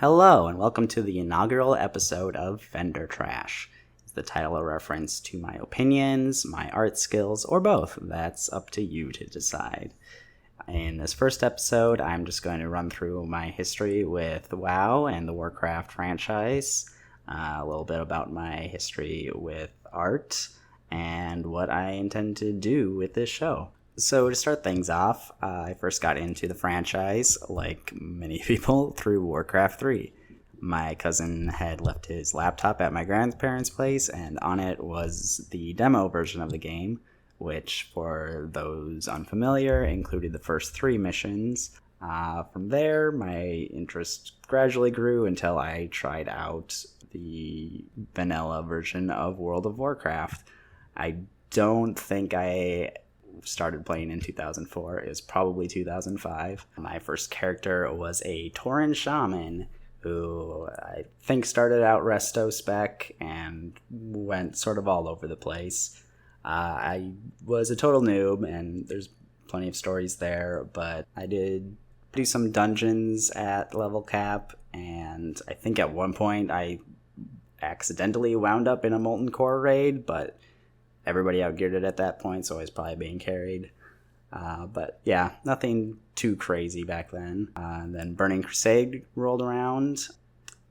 Hello, and welcome to the inaugural episode of Vendor Trash. Is the title a reference to my opinions, my art skills, or both? That's up to you to decide. In this first episode, I'm just going to run through my history with WoW and the Warcraft franchise, a little bit about my history with art, and what I intend to do with this show. So to start things off, I first got into the franchise, like many people, through Warcraft 3. My cousin had left his laptop at my grandparents' place, and on it was the demo version of the game, which, for those unfamiliar, included the first 3 missions. From there, my interest gradually grew until I tried out the vanilla version of World of Warcraft. I don't think I started playing in 2004. It was probably 2005. My first character was a Tauren shaman who I think started out resto spec and went sort of all over the place. I was a total noob, and there's plenty of stories there, but I did do some dungeons at level cap, and I think at one point I accidentally wound up in a Molten Core raid, but everybody outgeared it at that point, so I was probably being carried. But yeah, nothing too crazy back then. Then Burning Crusade rolled around,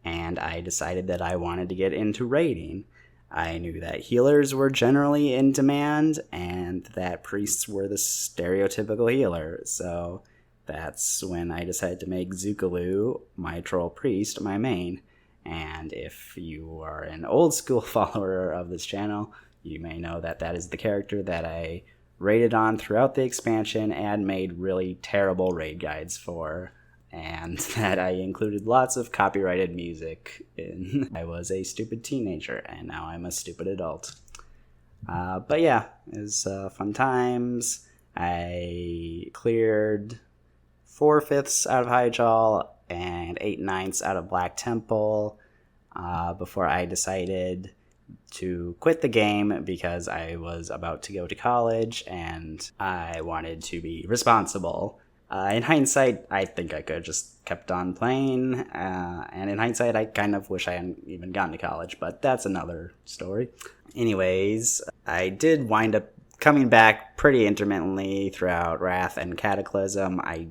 and I decided that I wanted to get into raiding. I knew that healers were generally in demand, and that priests were the stereotypical healer, so that's when I decided to make Zookaloo, my troll priest, my main. And if you are an old school follower of this channel, you may know that that is the character that I raided on throughout the expansion and made really terrible raid guides for, and that I included lots of copyrighted music in. I was a stupid teenager, and now I'm a stupid adult. But yeah, it was fun times. I cleared 4/5 out of Hyjal and 8/9 out of Black Temple before I decided to quit the game because I was about to go to college and I wanted to be responsible. In hindsight, I think I could have just kept on playing, and in hindsight, I kind of wish I hadn't even gotten to college, but that's another story. Anyways, I did wind up coming back pretty intermittently throughout Wrath and Cataclysm. I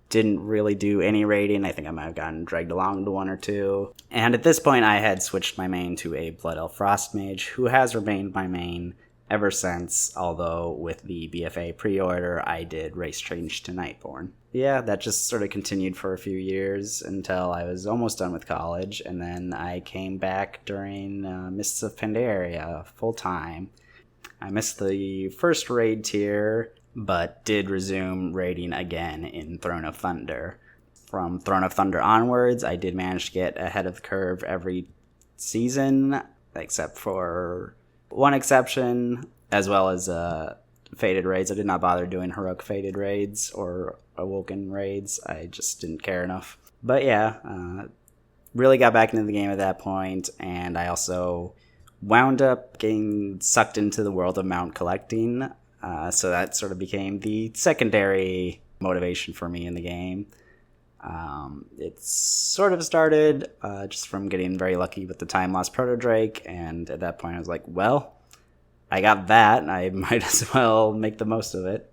didn't really do any raiding. I think I might have gotten dragged along to 1 or 2. And at this point, I had switched my main to a Blood Elf Frost Mage, who has remained my main ever since, although with the BFA pre-order, I did race change to Nightborn. Yeah, that just sort of continued for a few years until I was almost done with college, and then I came back during Mists of Pandaria full-time. I missed the first raid tier, but did resume raiding again in Throne of Thunder. From Throne of Thunder onwards, I did manage to get ahead of the curve every season, except for one exception, as well as Fated raids. I did not bother doing Heroic Fated raids or Awoken raids. I just didn't care enough. But yeah, really got back into the game at that point, and I also wound up getting sucked into the world of mount collecting. So that sort of became the secondary motivation for me in the game. It sort of started just from getting very lucky with the Time Lost Proto-Drake, and at that point I was like, well, I got that, I might as well make the most of it.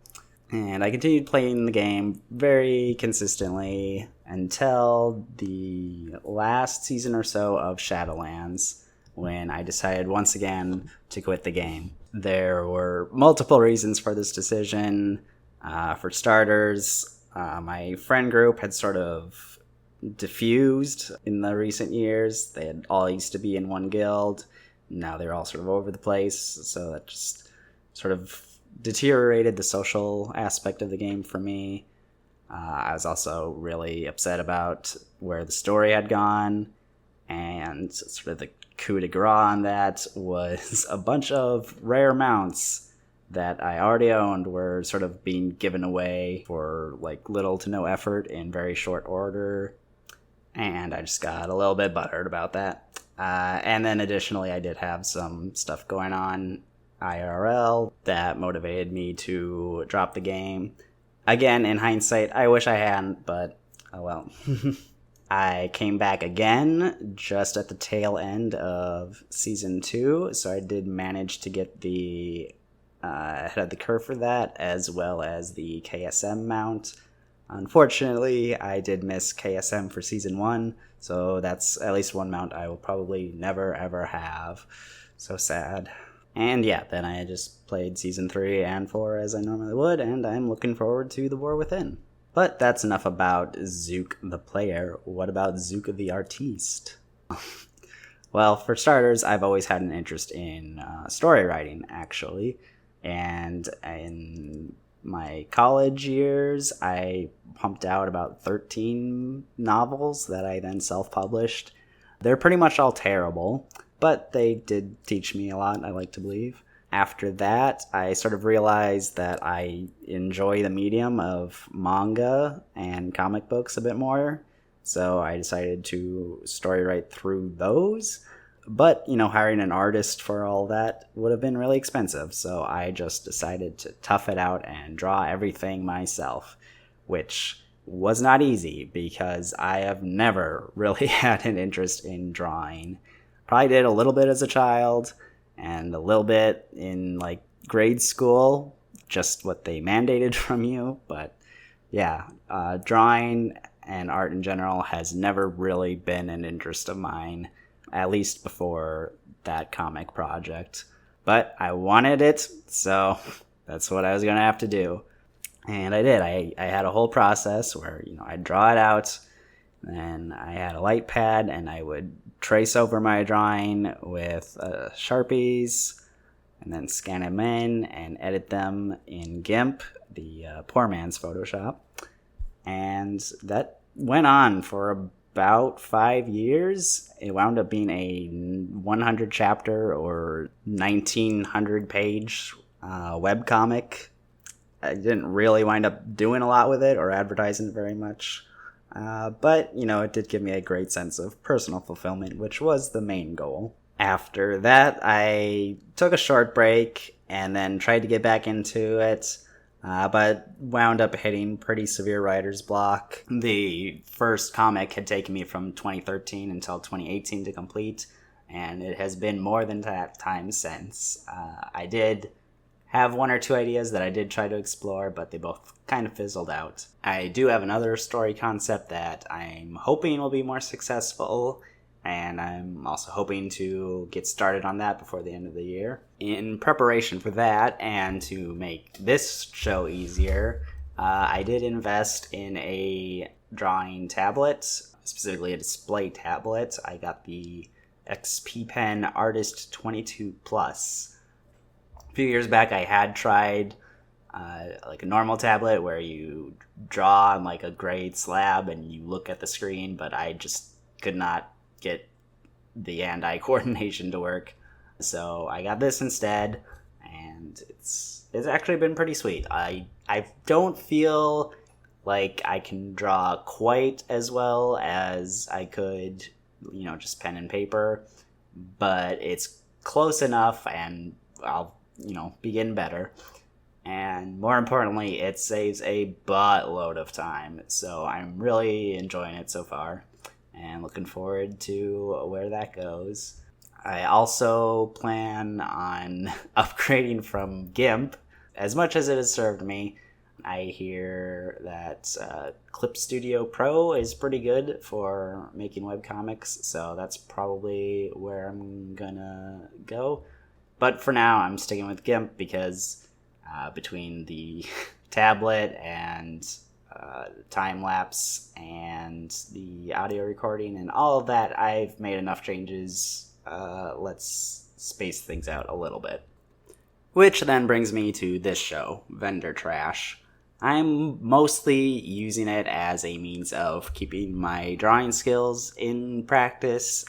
And I continued playing the game very consistently until the last season or so of Shadowlands, when I decided once again to quit the game. There were multiple reasons for this decision. For starters, my friend group had sort of diffused in the recent years. They had all used to be in one guild. Now they're all sort of over the place, so that just sort of deteriorated the social aspect of the game for me. I was also really upset about where the story had gone, and sort of the coup de grace on that was a bunch of rare mounts that I already owned were sort of being given away for like little to no effort in very short order, and I just got a little bit butthurt about that. And then additionally, I did have some stuff going on IRL that motivated me to drop the game. Again, in hindsight, I wish I hadn't, but oh well. I came back again just at the tail end of season 2, so I did manage to get the head of the curve for that, as well as the KSM mount. Unfortunately, I did miss KSM for season 1, so that's at least one mount I will probably never ever have. So sad. And yeah, then I just played season 3 and 4 as I normally would, and I'm looking forward to The War Within. But that's enough about Zook the player. What about Zook the artiste? Well, for starters, I've always had an interest in story writing, actually. And in my college years, I pumped out about 13 novels that I then self-published. They're pretty much all terrible, but they did teach me a lot, I like to believe. After that, I sort of realized that I enjoy the medium of manga and comic books a bit more, so I decided to story write through those. But, hiring an artist for all that would have been really expensive, so I just decided to tough it out and draw everything myself, which was not easy because I have never really had an interest in drawing. Probably did a little bit as a child, and a little bit in grade school, just what they mandated from you. But yeah, drawing and art in general has never really been an interest of mine, at least before that comic project. But I wanted it, so that's what I was gonna have to do. And I did. I had a whole process where, I'd draw it out, and I had a light pad, and I would trace over my drawing with Sharpies, and then scan them in and edit them in GIMP, the poor man's Photoshop. And that went on for about 5 years. It wound up being a 100 chapter or 1900 page webcomic. I didn't really wind up doing a lot with it or advertising it very much. But, it did give me a great sense of personal fulfillment, which was the main goal. After that, I took a short break and then tried to get back into it, but wound up hitting pretty severe writer's block. The first comic had taken me from 2013 until 2018 to complete, and it has been more than that time since. I did have one or two ideas that I did try to explore, but they both kind of fizzled out. I do have another story concept that I'm hoping will be more successful, and I'm also hoping to get started on that before the end of the year. In preparation for that, and to make this show easier, I did invest in a drawing tablet, specifically a display tablet. I got the XP Pen Artist 22 Plus. A few years back, I had tried a normal tablet where you draw on a grade slab and you look at the screen, but I just could not get the hand-eye coordination to work. So I got this instead, and it's actually been pretty sweet. I don't feel like I can draw quite as well as I could, just pen and paper, but it's close enough, and I'll be getting better. And more importantly, it saves a buttload of time. So I'm really enjoying it so far and looking forward to where that goes. I also plan on upgrading from GIMP. As much as it has served me, I hear that Clip Studio Pro is pretty good for making webcomics, so that's probably where I'm gonna go. But for now, I'm sticking with GIMP because between the tablet and time-lapse and the audio recording and all of that, I've made enough changes. Let's space things out a little bit. Which then brings me to this show, Vendor Trash. I'm mostly using it as a means of keeping my drawing skills in practice.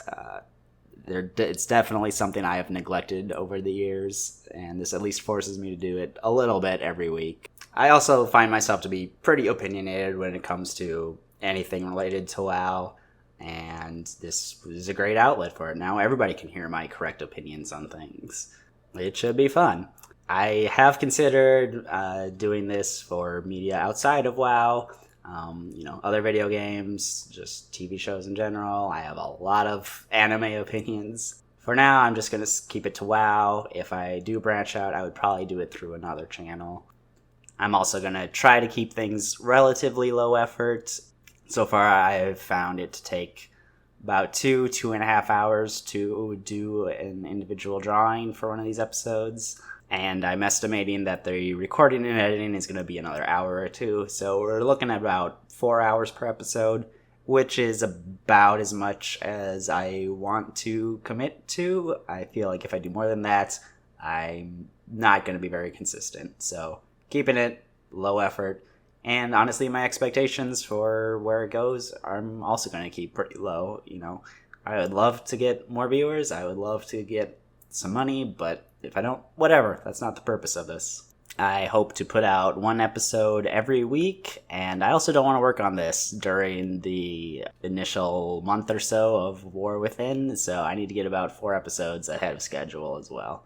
It's definitely something I have neglected over the years, and this at least forces me to do it a little bit every week. I also find myself to be pretty opinionated when it comes to anything related to WoW, and this is a great outlet for it. Now everybody can hear my correct opinions on things. It should be fun. I have considered doing this for media outside of WoW. Other video games, just TV shows in general. I have a lot of anime opinions. For now, I'm just going to keep it to WoW. If I do branch out, I would probably do it through another channel. I'm also going to try to keep things relatively low effort. So far, I've found it to take about 2.5 hours to do an individual drawing for one of these episodes. And I'm estimating that the recording and editing is going to be another hour or two. So we're looking at about 4 hours per episode, which is about as much as I want to commit to. I feel like if I do more than that, I'm not going to be very consistent. So keeping it low effort. And honestly, my expectations for where it goes, I'm also going to keep pretty low. I would love to get more viewers. I would love to get some money, but if I don't, whatever. That's not the purpose of this. I hope to put out one episode every week, and I also don't want to work on this during the initial month or so of War Within, so I need to get about 4 episodes ahead of schedule as well.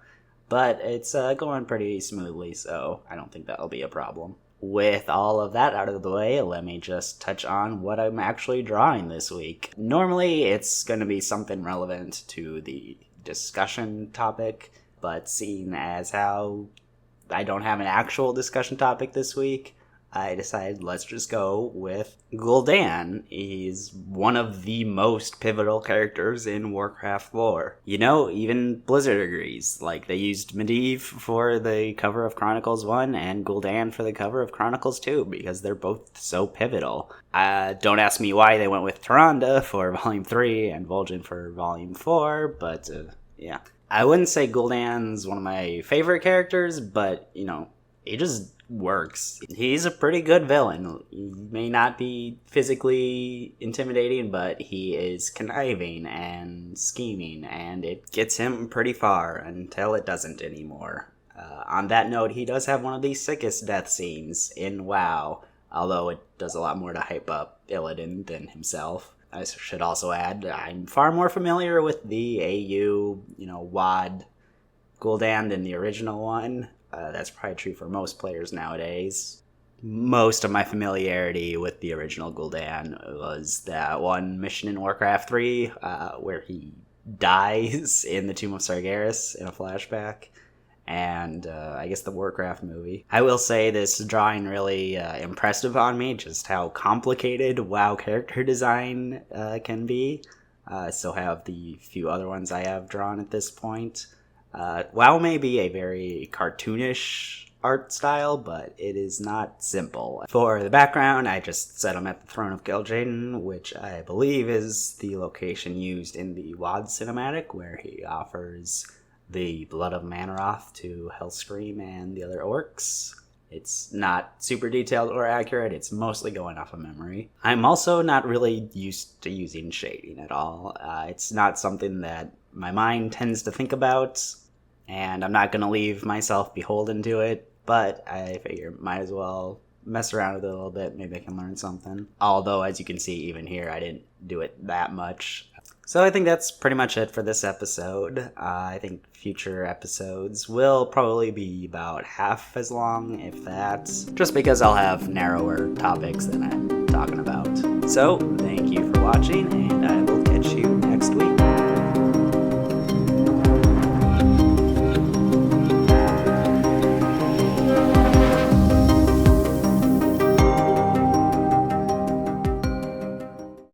But it's going pretty smoothly, so I don't think that'll be a problem. With all of that out of the way, let me just touch on what I'm actually drawing this week. Normally, it's going to be something relevant to the discussion topic, but seeing as how I don't have an actual discussion topic this week, I decided let's just go with Gul'dan. He's one of the most pivotal characters in Warcraft lore. Even Blizzard agrees. They used Medivh for the cover of Chronicles 1 and Gul'dan for the cover of Chronicles 2 because they're both so pivotal. Don't ask me why they went with Tyrande for Volume 3 and Vol'jin for Volume 4, but yeah. I wouldn't say Gul'dan's one of my favorite characters, but, he just works. He's a pretty good villain. He may not be physically intimidating, but he is conniving and scheming, and it gets him pretty far until it doesn't anymore. On that note, he does have one of the sickest death scenes in WoW, although it does a lot more to hype up Illidan than himself. I should also add, I'm far more familiar with the AU, WoD Gul'dan than the original one. That's probably true for most players nowadays. Most of my familiarity with the original Gul'dan was that one mission in Warcraft 3 where he dies in the Tomb of Sargeras in a flashback, and I guess the Warcraft movie. I will say this drawing really impressed upon me, just how complicated WoW character design can be. I still have the few other ones I have drawn at this point. WoW may be a very cartoonish art style, but it is not simple. For the background, I just set him at the Throne of Kil'jaeden, which I believe is the location used in the WoD cinematic, where he offers the blood of Mannoroth to Hellscream and the other orcs. It's not super detailed or accurate, it's mostly going off of memory. I'm also not really used to using shading at all. It's not something that my mind tends to think about, and I'm not going to leave myself beholden to it, but I figure might as well mess around with it a little bit, maybe I can learn something. Although, as you can see, even here, I didn't do it that much. So I think that's pretty much it for this episode. I think future episodes will probably be about half as long, if that, just because I'll have narrower topics than I'm talking about. So, thank you for watching, and